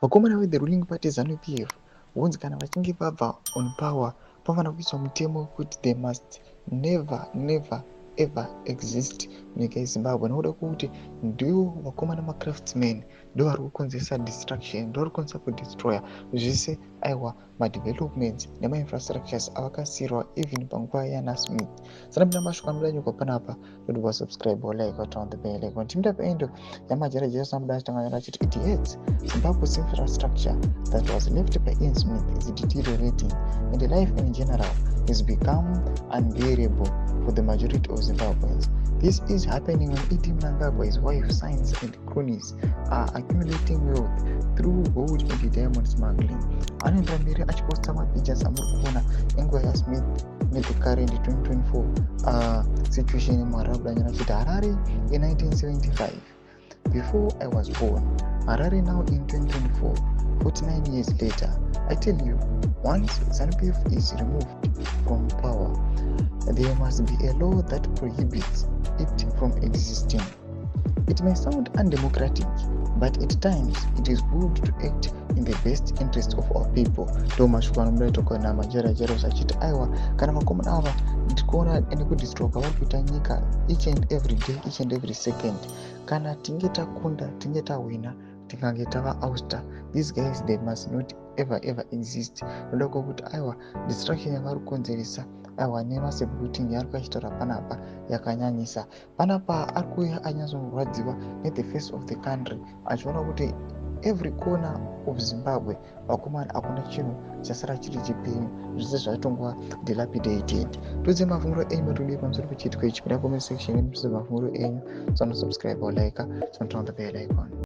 Vakomana with the ruling party ZANU-PF hunzi kana vachinge vabva on power pavana kuiswa mutemo wekuti they must never ever exist munyika yeZimbabwe, nokuda kwokuti ndiwo vakomana macraftsmen ndo vari kukonzesa destruction, ndo vari kukonzesa kudestroya zvese aiwa madevelopments nemainfrastructures avakasiyirwa even panguva yana Smith. Saka mina masvika anoda nyuka panapa dodwa subscribe or like or turn on the bell icon. Timida paendo yamajarajara samuda achitanganyira achiti it hurts Zimbabwe's infrastructure that was left by Ian Smith is deteriorating and life in general has become unbearable for the majority of Zimbabweans. This is happening when E.D. Mnangagwa, his wife, sons and cronies are accumulating wealth through gold and diamond smuggling. Anoenda mberi achiposta mapictures amuri kuona enguva yaSmith the current 2024 situation in Marabda achiti Harare in 1975. Before I was born, Harare now in 2024, 49 years later. I tell you, once ZANU-PF is removed from power, there must be a law that prohibits it from existing. It may sound undemocratic, but at times it is good to act in the best interest of our people. Tomashukana mdaitoka na majarajara usachiti aiwa kana makomana ava ndikuona nekudistroka vari kuita nyika each and every day, each and every second. Kana tinge takunda, tinge tawina, tikange tava ouster, these guys they must not ever exist. Noda kwokuti aiwa destruction yavari kukonzeresa aiwa nemasecurity ari kuachitaura panapa yakanyanyisa. Panapa ari kuuya anyatsorwadziwa the face of the country achiona kuti every corner of Zimbabwe vakomana hakuna chinhu chasara chiri chipenyu, zvese zvatongova dilapidated. Tudze mafunguro enyu matodei pamusoro pechiitiko ichi. Pinda comment section mudze mafunguro enyu, subscribe or like, turn on the bell icon.